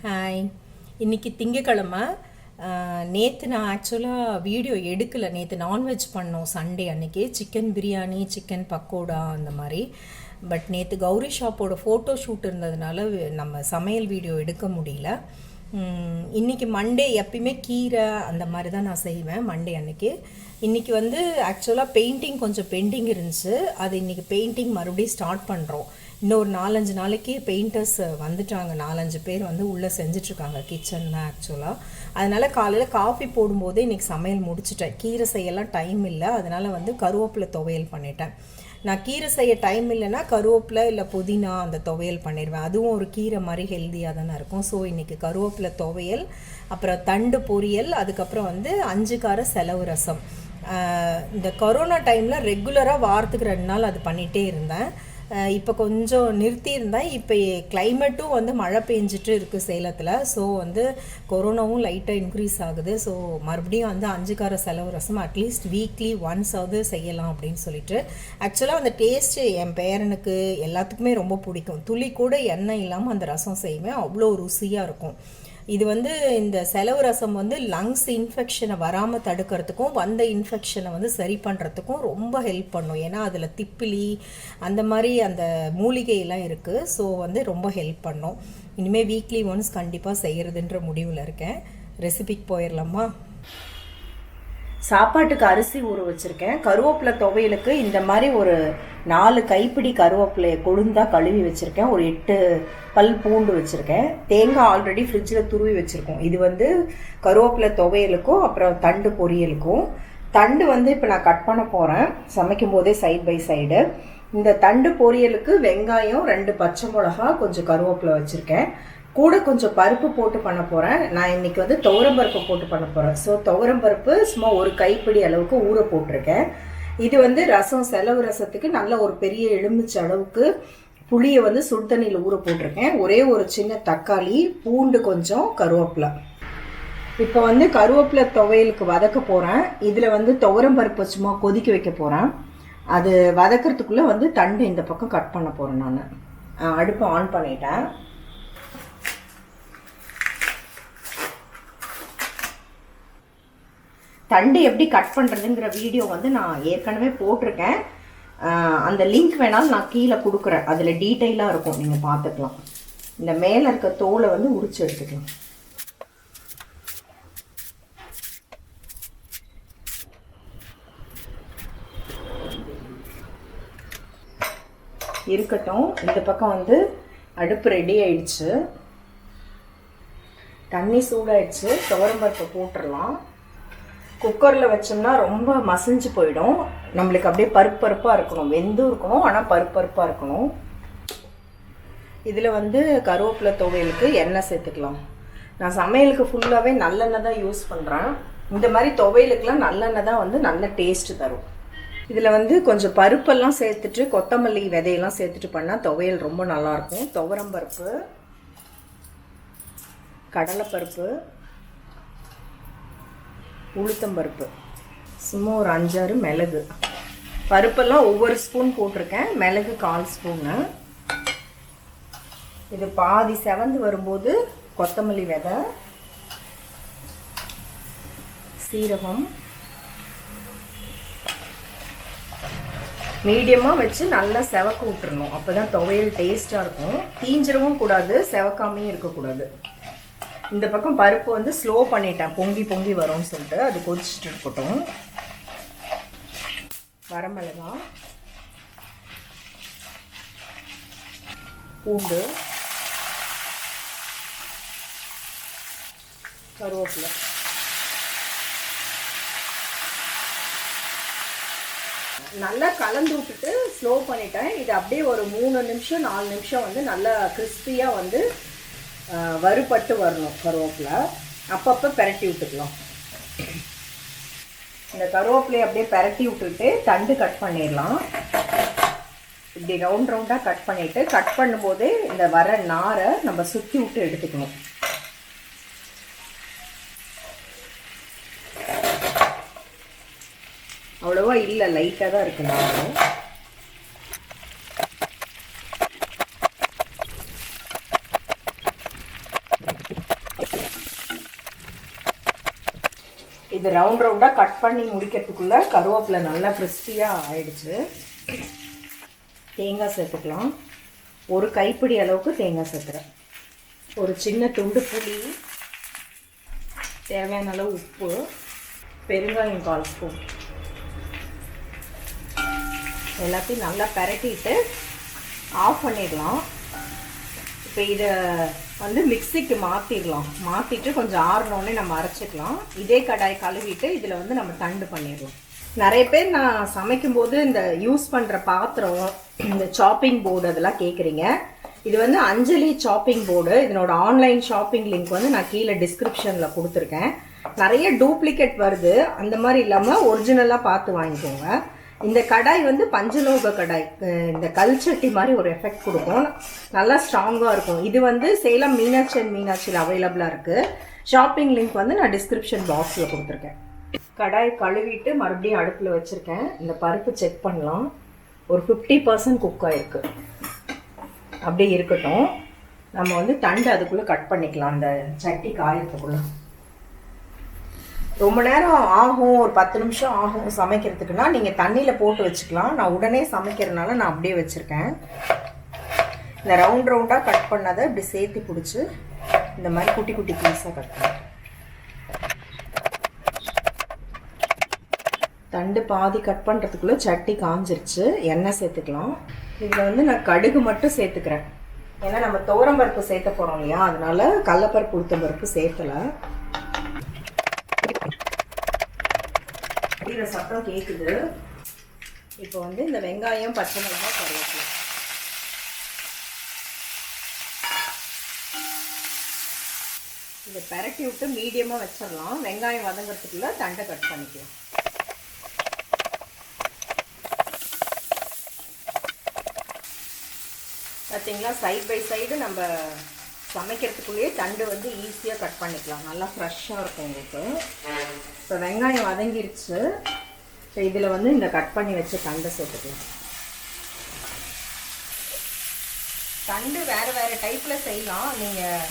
Hi. இன்றைக்கி திங்கக்கிழமை. நேற்று நான் ஆக்சுவலாக வீடியோ எடுக்கலை. நேற்று நான்வெஜ் பண்ணோம் சண்டே அன்றைக்கி. சிக்கன் பிரியாணி, சிக்கன் பக்கோடா அந்த மாதிரி. பட் நேற்று கௌரி ஷாப்போட ஃபோட்டோ ஷூட் இருந்ததுனால நம்ம சமையல் வீடியோ எடுக்க முடியல. இன்றைக்கி மண்டே எப்பயுமே கீரை அந்த மாதிரி தான் நான் செய்வேன் மண்டே அன்றைக்கி. இன்றைக்கி வந்து ஆக்சுவலாக பெயிண்டிங் கொஞ்சம் பெண்டிங் இருந்துச்சு. அது இன்றைக்கி பெயிண்டிங் மறுபடியும் ஸ்டார்ட் பண்ணுறோம். இன்னொரு 4-5 நாளைக்கு பெயிண்டர்ஸ் வந்துட்டாங்க. 4-5 பேர் வந்து உள்ளே செஞ்சிட்ருக்காங்க கிச்சனில் ஆக்சுவலாக. அதனால் காலையில் காஃபி போடும்போதே இன்றைக்கி சமையல் முடிச்சிட்டேன். கீரை செய்யலாம் டைம் இல்லை, அதனால் வந்து கருவேப்பிலை துவையல் பண்ணிட்டேன். நான் கீரை செய்ய டைம் இல்லைன்னா கருவேப்பிலை இல்லை புதினா அந்த துவையல் பண்ணிடுவேன். அதுவும் ஒரு கீரை மாதிரி ஹெல்த்தியாக தானே இருக்கும். ஸோ இன்றைக்கி கருவேப்பிலை துவையல், அப்புறம் தண்டு பொரியல், அதுக்கப்புறம் வந்து அஞ்சுக்கார செலவு ரசம். இந்த கொரோனா டைமில் ரெகுலராக வாரத்துக்கு 2 நாள் அது பண்ணிகிட்டே இருந்தேன். இப்போ கொஞ்சம் நிறுத்தியிருந்தேன். இப்போ கிளைமேட்டும் வந்து மழை பெஞ்சிட்டு இருக்குது சேலத்தில். ஸோ வந்து கொரோனாவும் லைட்டாக இன்க்ரீஸ் ஆகுது. ஸோ மறுபடியும் வந்து அஞ்சுக்கார செலவு ரசம் அட்லீஸ்ட் வீக்லி ஒன்ஸாவது செய்யலாம் அப்படின்னு சொல்லிட்டு. ஆக்சுவலாக அந்த டேஸ்ட்டு என் பேரனுக்கு எல்லாத்துக்குமே ரொம்ப பிடிக்கும். துளி கூட எண்ணெய் இல்லாமல் அந்த ரசம் செய்வேன், அவ்வளோ ருசியாக இருக்கும். இது வந்து இந்த செலவு ரசம் வந்து லங்ஸ் இன்ஃபெக்ஷனை வராமல் தடுக்கிறதுக்கும் வந்த இன்ஃபெக்ஷனை வந்து சரி பண்ணுறதுக்கும் ரொம்ப ஹெல்ப் பண்ணும். ஏன்னா அதில் திப்பிலி அந்த மாதிரி அந்த மூலிகையெல்லாம் இருக்குது. ஸோ வந்து ரொம்ப ஹெல்ப் பண்ணும். இனிமேல் வீக்லி ஒன்ஸ் கண்டிப்பாக செய்கிறதுன்ற முடிவில் இருக்கேன். ரெசிபிக்கு போயிடலாமா? சாப்பாட்டுக்கு அரிசி ஊற வச்சுருக்கேன். கருவேப்பிலை துவையலுக்கு இந்த மாதிரி ஒரு 4 கைப்பிடி கருவேப்பிலையை கொழுந்தாக கழுவி வச்சுருக்கேன். ஒரு 8 பல் பூண்டு வச்சுருக்கேன். தேங்காய் ஆல்ரெடி ஃப்ரிட்ஜில் துருவி வச்சுருக்கோம். இது வந்து கருவேப்பிலை துவையலுக்கும் அப்புறம் தண்டு பொரியலுக்கும். தண்டு வந்து இப்போ நான் கட் பண்ண போகிறேன் சமைக்கும் போதே சைட் பை சைடு. இந்த தண்டு பொரியலுக்கு வெங்காயம், 2 பச்சை மிளகா, கொஞ்சம் கருவேப்பிலை வச்சுருக்கேன். கூட கொஞ்சம் பருப்பு போட்டு பண்ண போகிறேன். நான் இன்றைக்கி வந்து துவரம்பருப்பு போட்டு பண்ண போகிறேன். ஸோ துவரம்பருப்பு சும்மா ஒரு கைப்பிடி அளவுக்கு ஊற போட்டிருக்கேன். இது வந்து ரசம், செலவு ரசத்துக்கு நல்ல ஒரு பெரிய எலுமிச்சை அளவுக்கு புளியை வந்து சுடு தண்ணியில் ஊற போட்டிருக்கேன். ஒரே ஒரு சின்ன தக்காளி, பூண்டு கொஞ்சம், கருவேப்பிலை. இப்போ வந்து கருவேப்பிலை துவையலுக்கு வதக்க போகிறேன். இதில் வந்து துவரம்பருப்பு சும்மா கொதிக்க வைக்க போகிறேன். அது வதக்கிறதுக்குள்ளே வந்து தண்டு இந்த பக்கம் கட் பண்ண போகிறேன். நான் அடுப்பை ஆன் பண்ணிட்டேன். தண்டு எப்படி கட் பண்ணுறதுங்கிற வீடியோ வந்து நான் ஏற்கனவே போட்டிருக்கேன். அந்த லிங்க் வேணாலும் நான் கீழே கொடுக்குறேன். அதில் டீட்டெயிலாக இருக்கும், நீங்கள் பார்த்துக்கலாம். இந்த மேலே இருக்க தோலை வந்து உரிச்சு எடுத்துக்கலாம். இருக்கட்டும். இந்த பக்கம் வந்து அடுப்பு ரெடி ஆயிடுச்சு. தண்ணி சூடாயிடுச்சு. துவரம்பருப்பை போட்டுடலாம். குக்கரில் வச்சோம்னா ரொம்ப மசிஞ்சு போயிடும். நம்மளுக்கு அப்படியே பருப்பாக இருக்கணும், வெந்தும் இருக்கணும், ஆனால் பருப்பாக இருக்கணும். இதில் வந்து கருவேப்பிலை துவையலுக்கு எண்ணெய் சேர்த்துக்கலாம். நான் சமையலுக்கு ஃபுல்லாகவே நல்லெண்ணெய் தான் யூஸ் பண்ணுறேன். இந்த மாதிரி துவையலுக்குலாம் நல்லெண்ணெய் தான் வந்து நல்ல டேஸ்ட்டு தரும். இதில் வந்து கொஞ்சம் பருப்பெல்லாம் சேர்த்துட்டு கொத்தமல்லி விதையெல்லாம் சேர்த்துட்டு பண்ணால் துவையல் ரொம்ப நல்லாயிருக்கும். துவரம்பருப்பு, கடலைப்பருப்பு, உளுத்தம்பருப்பு, சும்மா ஒரு 5-6 மிளகு. பருப்பெல்லாம் ஒவ்வொரு ஸ்பூன் போட்டிருக்கேன். மிளகு 1/4 ஸ்பூனு. இது பாதி செவந்து வரும்போது கொத்தமல்லி விதை, சீரகம் மீடியமாக வச்சு நல்லா செவக்க விட்டுறணும். அப்போ தான் துவையல் டேஸ்ட்டாக இருக்கும். தீஞ்சிரவும் கூடாது, செவக்காமையும் இருக்கக்கூடாது. இந்த பக்கம் பருப்பு வந்து ஸ்லோ பண்ணிட்டேன், பொங்கி பொங்கி வரும்னு சொல்லிட்டு. அது கொதிச்சுட்டு இருக்கட்டும். வரமிளகா, பூண்டு, கருவேப்பிலை. நல்லா கலந்து விட்டுட்டு ஸ்லோ பண்ணிட்டேன். இது அப்படியே ஒரு 3 நிமிஷம் 4 நிமிஷம் வந்து நல்லா கிறிஸ்பியாக வந்து வறுபட்டு வரணும் கருவேப்பிலை. அப்பப்போ பெரட்டி விட்டுக்கலாம். இந்த கருவேப்பிலையை அப்படியே பெரட்டி விட்டுட்டு தண்டு கட் பண்ணிடலாம். இப்படி ரவுண்டாக கட் பண்ணிவிட்டு, கட் பண்ணும்போதே இந்த வர நாரை நம்ம சுற்றி விட்டு எடுத்துக்கணும். அவ்வளோவா இல்லை, லைட்டாக தான் இருக்கு நார். இது ரவுண்ட் ரவுண்டாக கட் பண்ணி முடிக்கிறதுக்குள்ளே கருவேப்பிலை நல்லா கிறிஸ்பியாக ஆயிடுச்சு. தேங்காய் சேர்த்துக்கலாம். ஒரு கைப்பிடி அளவுக்கு தேங்காய் சேர்த்துறேன். ஒரு சின்ன துண்டு புளி, தேவையான அளவு உப்பு, பெருங்காயம் 1/4 ஸ்பூன் எல்லாத்தையும் நல்லா பரட்டிட்டு ஆஃப் பண்ணிடலாம். இப்போ இதை வந்து மிக்சிக்கு மாற்றிடலாம். மாற்றிட்டு கொஞ்சம் ஆறினோடனே நம்ம அரைச்சிக்கலாம். இதே கடாய் கழுவிட்டு இதில் வந்து நம்ம தண்டு பண்ணிடலாம். நிறைய பேர் நான் சமைக்கும்போது இந்த யூஸ் பண்ணுற பாத்திரம், இந்த சாப்பிங் போர்டு அதெல்லாம் கேட்குறீங்க. இது வந்து அஞ்சலி சாப்பிங் போர்டு. இதனோட ஆன்லைன் ஷாப்பிங் லிங்க் வந்து நான் கீழே டிஸ்கிரிப்ஷனில் கொடுத்துருக்கேன். நிறைய டூப்ளிகேட் வருது. அந்த மாதிரி இல்லாமல் ஒரிஜினலாக பார்த்து வாங்கிக்கோங்க. இந்த கடாய் வந்து பஞ்சலோக கடாய். இந்த கல்சட்டி மாதிரி ஒரு எஃபெக்ட் கொடுக்கும். நல்லா ஸ்ட்ராங்காக இருக்கும். இது வந்து சேலம் மீனாட்சி அண்ட் மீனாட்சியில் அவைலபிளாக இருக்குது. ஷாப்பிங் லிங்க் வந்து நான் டிஸ்கிரிப்ஷன் பாக்ஸில் கொடுத்துருக்கேன். கடாய் கழுவிட்டு மறுபடியும் அடுப்பில் வச்சுருக்கேன். இந்த பருப்பு செக் பண்ணலாம். ஒரு 50% குக் ஆகிருக்கு. அப்படியே இருக்கட்டும். நம்ம வந்து தண்டு அதுக்குள்ளே கட் பண்ணிக்கலாம். அந்த சட்டி காயத்துக்குள்ளே ரொம்ப நேரம் ஆகும், ஒரு 10 நிமிஷம் ஆகும் சமைக்கிறதுக்குன்னா நீங்கள் தண்ணியில் போட்டு வச்சுக்கலாம். நான் உடனே சமைக்கிறதுனால நான் அப்படியே வச்சுருக்கேன். இந்த ரவுண்ட் ரவுண்டாக கட் பண்ணதை இப்படி சேர்த்து பிடிச்சி இந்த மாதிரி குட்டி குட்டி பீஸாக கட் பண்ணேன். தண்டு பாதி கட் பண்ணுறதுக்குள்ளே சட்டி காஞ்சிருச்சு. எண்ணெய் சேர்த்துக்கலாம். இதில் வந்து நான் கடுகு மட்டும் சேர்த்துக்கிறேன். ஏன்னா நம்ம துவரம்பருப்பு சேர்த்த போகிறோம் இல்லையா, அதனால கடலைப்பருப்பு உளுத்தம்பருப்பு சேர்த்தலை. சத்தம் கேட்குது. இப்போ வந்து இந்த வெங்காயம், பச்சை மிளகாய், கருவேப்பிலை இதை பரட்டி விட்டு மீடியமாக வச்சிடலாம். வெங்காயம் வதங்கிறதுக்குள்ள தண்டை கட் பண்ணிக்கலாம். பார்த்தீங்களா, சைட் பை சைடு நம்ம சமைக்கிறதுக்குள்ளேயே தண்டு வந்து ஈஸியாக கட் பண்ணிக்கலாம். நல்லா ஃப்ரெஷ்ஷாக இருக்கும் உங்களுக்கு. இப்போ வெங்காயம் வதங்கிருச்சு. ஸோ இதில் வந்து இந்த கட் பண்ணி வச்ச தண்டை சேர்த்துக்கலாம். தண்டு வேறு வேறு டைப்பில் செய்யலாம். நீங்கள்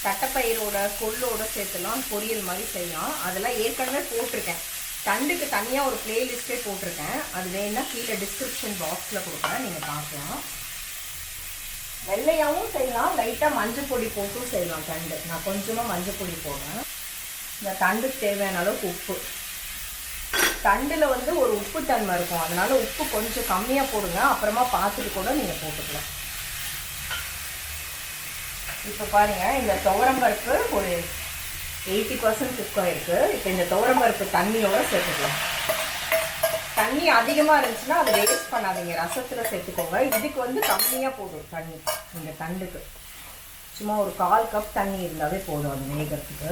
தட்டைப்பயிரோட கொள்ளோட சேர்த்துலாம் பொரியல் மாதிரி செய்யலாம். அதெல்லாம் ஏற்கனவே போட்டிருக்கேன். தண்டுக்கு தனியாக ஒரு பிளேலிஸ்ட்டே போட்டிருக்கேன். அது வேணுன்னா கீழே டிஸ்கிரிப்ஷன் பாக்ஸில் கொடுக்குறேன், நீங்கள் பார்க்கலாம். வெள்ளையாகவும் செய்யலாம், லைட்டாக மஞ்சள் பொடி போட்டும் செய்யலாம். தண்டு நான் கொஞ்சமாக மஞ்சள் பொடி போடுறேன். இந்த தண்டுக்கு தேவையான அளவுக்கு உப்பு. தண்டில் வந்து ஒரு உப்பு தன்மை இருக்கும், அதனால உப்பு கொஞ்சம் கம்மியாக போடுங்க. அப்புறமா பார்த்துட்டு கூட நீங்கள் போட்டுக்கலாம். இப்போ பாருங்கள், இந்த துவரம்பருப்பு ஒரு 80% குக் ஆகிருக்கு. இப்போ இந்த துவரம்பருப்பு தண்ணியோடு சேர்த்துக்கலாம். தண்ணி அதிகமாக இருந்துச்சுன்னா அதை வேஸ்ட் பண்ணாதீங்க, ரசத்தில் சேர்த்துக்கோங்க. இதுக்கு வந்து கம்மியாக போதும் தண்ணி. இந்த தண்டுக்கு சும்மா ஒரு 1/4 கப் தண்ணி இருந்தாவே போதும் அது வேகிறதுக்கு.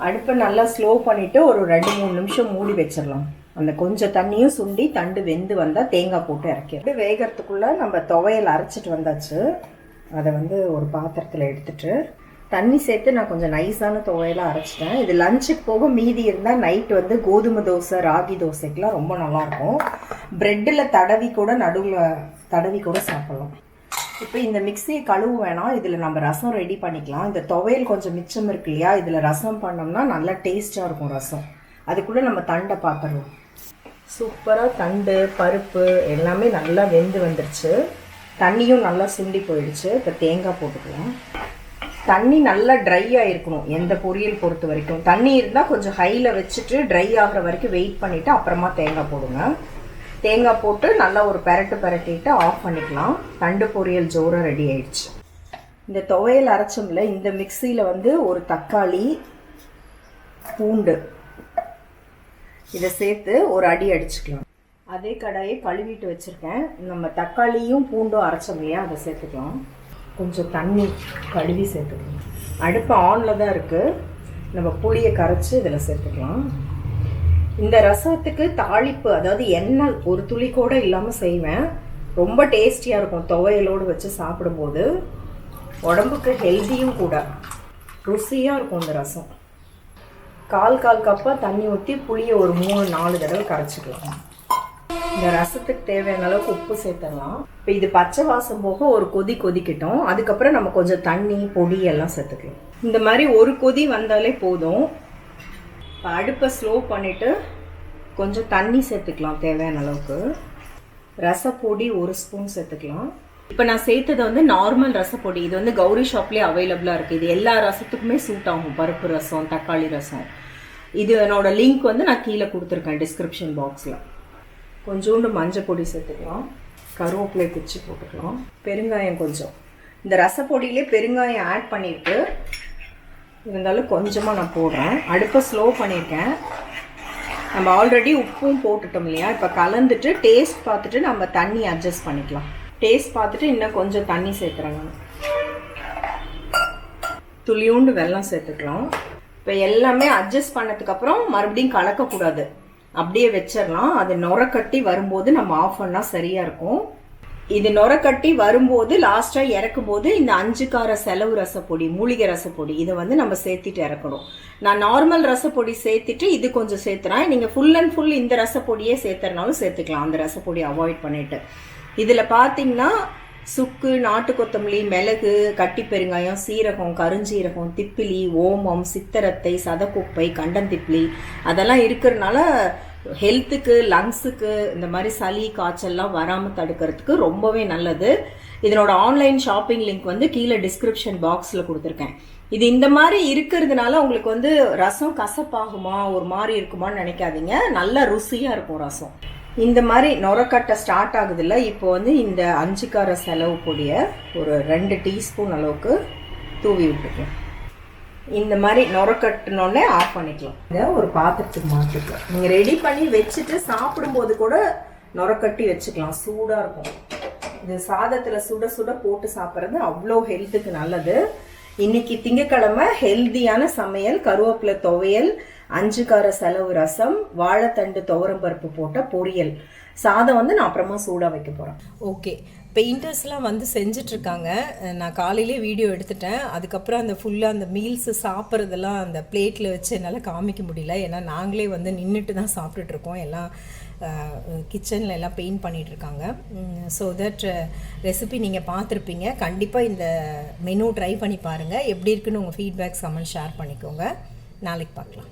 அடுப்பை நல்லா ஸ்லோ பண்ணிவிட்டு ஒரு 2-3 நிமிஷம் மூடி வச்சிடலாம். அந்த கொஞ்சம் தண்ணியும் சுண்டி தண்டு வெந்து வந்தால் தேங்காய் போட்டு இறக்கிடும். வேகிறதுக்குள்ளே நம்ம துவையல் அரைச்சிட்டு வந்தாச்சு. அதை வந்து ஒரு பாத்திரத்தில் எடுத்துட்டு தண்ணி சேர்த்து நான் கொஞ்சம் நைஸான துவையெல்லாம் அரைச்சிட்டேன். இது லஞ்சுக்கு போக மீதி இருந்தால் நைட்டு வந்து கோதுமை தோசை, ராகி தோசைக்கெலாம் ரொம்ப நல்லாயிருக்கும். ப்ரெட்டில் தடவி கூட நடுவில் தடவி கூட சாப்பிட்லாம். இப்போ இந்த மிக்சியை கழுவு வேணாம், இதில் நம்ம ரசம் ரெடி பண்ணிக்கலாம். இந்த துவையல் கொஞ்சம் மிச்சம் இருக்கு இல்லையா, இதில் ரசம் பண்ணோம்னா நல்லா டேஸ்ட்டாக இருக்கும் ரசம். அதுக்குள்ளே நம்ம தண்டை பார்த்துடலாம். சூப்பராக தண்டு பருப்பு எல்லாமே நல்லா வெந்து வந்துடுச்சு. தண்ணியும் நல்லா சுண்டி போயிடுச்சு. இப்போ தேங்காய் போட்டுக்கலாம். தண்ணி நல்லா ட்ரை ஆகிருக்கணும் எந்த பொரியல் பொறுத்த வரைக்கும். தண்ணி இருந்தால் கொஞ்சம் ஹையில் வச்சுட்டு ட்ரை ஆகிற வரைக்கும் வெயிட் பண்ணிவிட்டு அப்புறமா தேங்காய் போடுங்க. தேங்காய் போட்டு நல்லா ஒரு பரட்டிட்டு ஆஃப் பண்ணிக்கலாம். தண்டு பொரியல் ஜோராக ரெடி ஆயிடுச்சு. இந்த துவையல் அரைச்சோம்ல, இந்த மிக்சியில் வந்து ஒரு தக்காளி, பூண்டு இதை சேர்த்து ஒரு அடி அடிச்சுக்கலாம். அதே கடாயை கழுவிட்டு வச்சுருக்கேன். நம்ம தக்காளியும் பூண்டும் அரைச்சோம் இல்லையா, அதை சேர்த்துக்கலாம். கொஞ்சம் தண்ணி கழுவி சேர்த்துக்கலாம். அடுப்பு ஆனில் தான் இருக்குது. நம்ம புளியை கரைச்சி இதில் சேர்த்துக்கலாம். இந்த ரசத்துக்கு தாளிப்பு, அதாவது எண்ணெய் ஒரு துளி கூட இல்லாமல் செய்வேன். ரொம்ப டேஸ்டியாக இருக்கும். துவையலோடு வச்சு சாப்பிடும்போது உடம்புக்கு ஹெல்த்தியும் கூட, ருசியாக இருக்கும் இந்த ரசம். 1/4 கப்பாக தண்ணி ஊற்றி புளியை ஒரு 3-4 தடவை கரைச்சிக்கலாம். இந்த ரசத்துக்கு தேவையான அளவுக்கு உப்பு சேர்த்துடலாம். இப்போ இது பச்சை வாசம் போக ஒரு கொதி கொதிக்கட்டும். அதுக்கப்புறம் நம்ம கொஞ்சம் தண்ணி பொடி எல்லாம் சேர்த்துக்கலாம். இந்த மாதிரி ஒரு கொதி வந்தாலே போதும். அடுப்பை ஸ்லோ பண்ணிவிட்டு கொஞ்சம் தண்ணி சேர்த்துக்கலாம் தேவையான அளவுக்கு. ரசப்பொடி 1 ஸ்பூன் சேர்த்துக்கலாம். இப்போ நான் சேர்த்தது வந்து நார்மல் ரசப்பொடி. இது வந்து கௌரி ஷாப்லேயே அவைலபிளாக இருக்குது. இது எல்லா ரசத்துக்குமே சூட் ஆகும். பருப்பு ரசம், தக்காளி ரசம். இது என்னோட லிங்க் வந்து நான் கீழே கொடுத்துருக்கேன் டிஸ்கிரிப்ஷன் பாக்ஸில். கொஞ்சோண்டு மஞ்சள் பொடி சேர்த்துக்கலாம். கருவேப்பிலை பிச்சு போட்டுக்கலாம். பெருங்காயம் கொஞ்சம். இந்த ரசப்பொடியிலே பெருங்காயம் ஆட் பண்ணிவிட்டு இருந்தாலும் கொஞ்சமாக நான் போடுறேன். அடுப்பை ஸ்லோ பண்ணியிருக்கேன். நம்ம ஆல்ரெடி உப்பும் போட்டுட்டோம் இல்லையா? இப்போ கலந்துட்டு டேஸ்ட் பார்த்துட்டு நம்ம தண்ணி அட்ஜஸ்ட் பண்ணிக்கலாம். டேஸ்ட் பார்த்துட்டு இன்னும் கொஞ்சம் தண்ணி சேர்த்துறேன். நான் துளியூண்டு வெல்லம் சேர்த்துக்கலாம். இப்போ எல்லாமே அட்ஜஸ்ட் பண்ணதுக்கப்புறம் மறுபடியும் கலக்கக்கூடாது, அப்படியே வச்சிடலாம். அது நுரக்கட்டி வரும்போது நம்ம ஆஃப் பண்ணால் சரியாக இருக்கும். இது நுரக்கட்டி வரும்போது லாஸ்ட்டாக இறக்கும் போது இந்த அஞ்சுக்கார செலவு ரசப்பொடி, மூலிகை ரசப்பொடி இதை வந்து நம்ம சேர்த்துட்டு இறக்கணும். நான் நார்மல் ரசப்பொடி சேர்த்துட்டு இது கொஞ்சம் சேர்த்துறேன். நீங்கள் ஃபுல் அண்ட் ஃபுல் இந்த ரசப்பொடியே சேர்த்துறனாலும் சேர்த்துக்கலாம், அந்த ரசப்பொடி அவாய்ட் பண்ணிட்டு. இதில் பார்த்தீங்கன்னா சுக்கு, நாட்டு கொத்தமல்லி, மிளகு, கட்டி பெருங்காயம், சீரகம், கருஞ்சீரகம், திப்பிலி, ஓமம், சித்தரத்தை, சதக்குப்பை, கண்டந்திப்பிலி அதெல்லாம் இருக்கிறதுனால ஹெல்த்துக்கு, லங்ஸுக்கு, இந்த மாதிரி சளி காய்ச்சல்லாம் வராமல் தடுக்கிறதுக்கு ரொம்பவே நல்லது. இதனோட ஆன்லைன் ஷாப்பிங் லிங்க் வந்து கீழே டிஸ்கிரிப்ஷன் பாக்ஸில் கொடுத்துருக்கேன். இது இந்த மாதிரி இருக்கிறதுனால உங்களுக்கு வந்து ரசம் கசப்பாகுமா, ஒரு மாதிரி இருக்குமான்னு நினைக்காதீங்க. நல்ல ருசியாக இருக்கும் ரசம். இந்த மாதிரி நுரக்கட்டை ஸ்டார்ட் ஆகுதுல்ல, இப்போ வந்து இந்த அஞ்சுக்கார செலவு பொடியை ஒரு 2 டீஸ்பூன் அளவுக்கு தூவி விட்டுக்கலாம். இந்த மாதிரி நுரக்கட்டினோடனே ஆஃப் பண்ணிக்கலாம். இதை ஒரு பாத்திரத்துக்கு மாற்றிக்கலாம். நீங்கள் ரெடி பண்ணி வச்சுட்டு சாப்பிடும்போது கூட நுரக்கட்டி வச்சுக்கலாம், சூடாக இருக்கும். இது சாதத்தில் சுட சுட போட்டு சாப்பிட்றது அவ்வளோ ஹெல்த்துக்கு நல்லது. இன்னைக்கு திங்கக்கிழமை ஹெல்த்தியான சமையல், கருவேப்பிலை துவையல், அஞ்சுக்கார செலவு ரசம், வாழைத்தண்டு துவரம்பருப்பு போட்ட பொரியல். சாதம் வந்து நான் அப்புறமா சூடாக வைக்க போகிறேன். ஓகே, பெயிண்டர்ஸ்லாம் வந்து செஞ்சிட்ருக்காங்க. நான் காலையிலே வீடியோ எடுத்துட்டேன். அதுக்கப்புறம் அந்த ஃபுல்லாக அந்த மீல்ஸு சாப்பிட்றதெல்லாம் அந்த பிளேட்டில் வச்சு என்னால் காமிக்க முடியல. ஏன்னா நாங்களே வந்து நின்றுட்டு தான் சாப்பிட்டுட்ருக்கோம். எல்லாம் கிச்சனில் எல்லாம் பெயிண்ட் பண்ணிகிட்ருக்காங்க. ஸோ தட் ரெசிபி நீங்கள் பார்த்துருப்பீங்க. கண்டிப்பாக இந்த மெனு ட்ரை பண்ணி பாருங்கள். எப்படி இருக்குன்னு உங்கள் ஃபீட்பேக் கமெண்ட் ஷேர் பண்ணிக்கோங்க. நாளைக்கு பார்க்கலாம்.